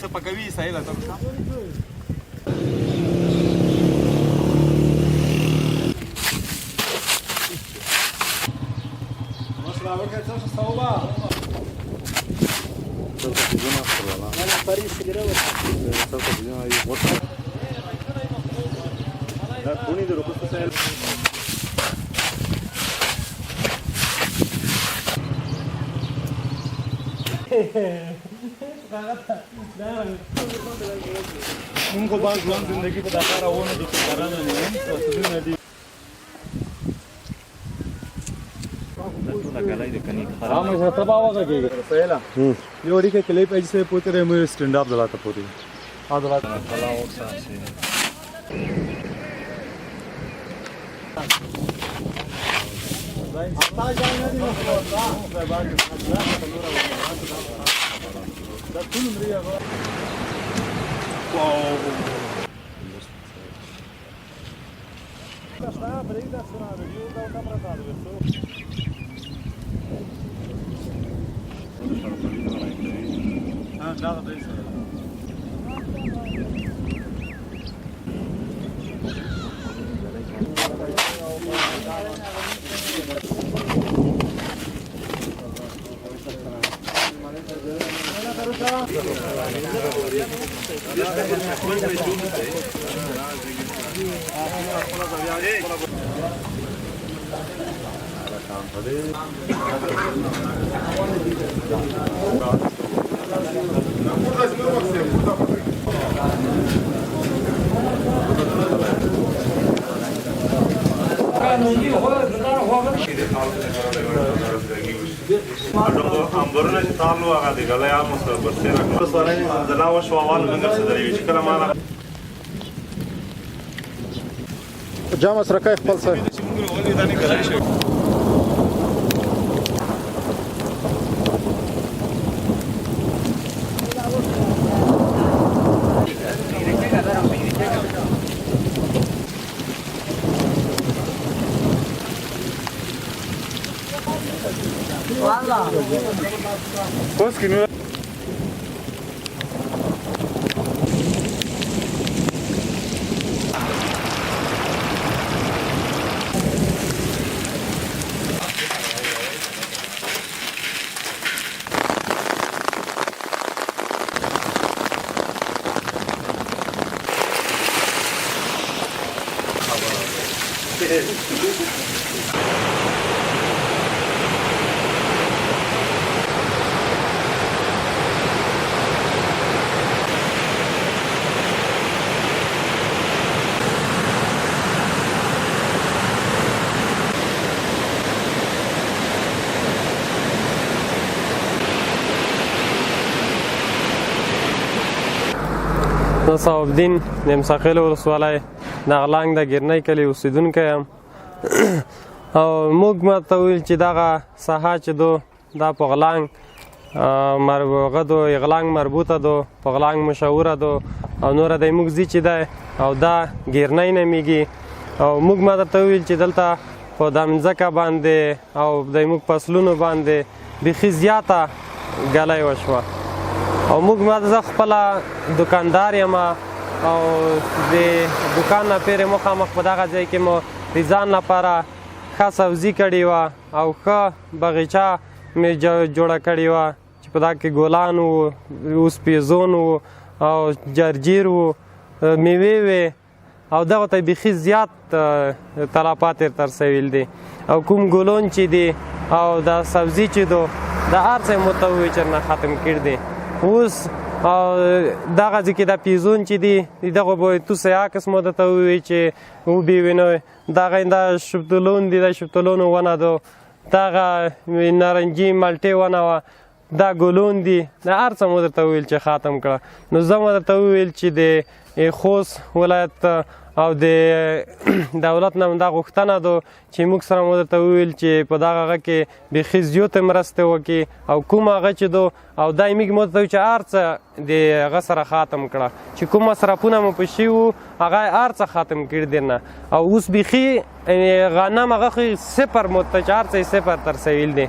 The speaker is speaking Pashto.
څه پکوي سهیله ته مونږ خو باز ژوند زندگی په دغه روانو دي چې کارانه نه یم رسولونه دي हमेशा सब आवाज आएगी पहला ये और के क्लिप ऐसे पूछते रहे मेरे स्टैंड अप दलाता पूरी आ दलाता कला और सांसे आता जाने दी امبرونه چې تالو هغه دی غلې عام سره برسره سره زلا و شوال منګر سره دی چې کله ما جام سره کوي خپل سره Posso que não صاحب الدین د مساقل ولسوالۍ د اغلانګ د ګرنۍ کلي اوسېدونکی یم او موږ ماته وویل چې دغه ساحه چې دو دا په غلانګ اغلانګ مربوطه دو په غلانګ مشهوره دو او نوره دی موږ ځي چې دی او دا ګرنۍ نومیږي او موږ ما درته وویل چې دلته په دا مځکه باندې او د موږ فصلونو باندې بیخي زیاته ګلی وشوه او موږ ما زه خپله دکاندار یم او د دکان نه پیرې مخامخ په دغه ځای کې مو د ځان لپاره ښه سبزي کړې وه او ښه بغیچه مې جوړه کړې وه چې په دغه کې ګلان وو اوس پیزون وو او جرجیر وو میوې وې او دغه ته بیخي زیات تلفات یې ترسویل دي او کوم ګلون چې دي او دا سبزي چې دو دا هر څه یې مو ته ووایي چې نه ختم کړي دي اوس دغه ځای کې دا پیزون چې دي دغه به توسه عکس مو درته ووایي چې وبې وینئ دغه دا شفتالون دي د شفتالونو ونه ده دغه نارنجي مالټې ونه وه دا ګلون دي دا هر څه مو درته وویل چې ختم کړه نو زه مو درته وویل چې د خوست ولایت او د دولت نه دا غوښتنه ده چې موږ سره مو درته وویل چې په دغه هغه کې بیخي زیاتې مرستې وکړي او کوم هغه چې ده او دا یې موږ مو درته وویل چې هر څه د هغه سره ختم کړه چې کوم مصرفونه مو پشي وو هغه هر څه ختم کړي دي نه او اوس بیخي غنم هغه خو صفر مو ته چې هر څه یې صفر ترسویل دي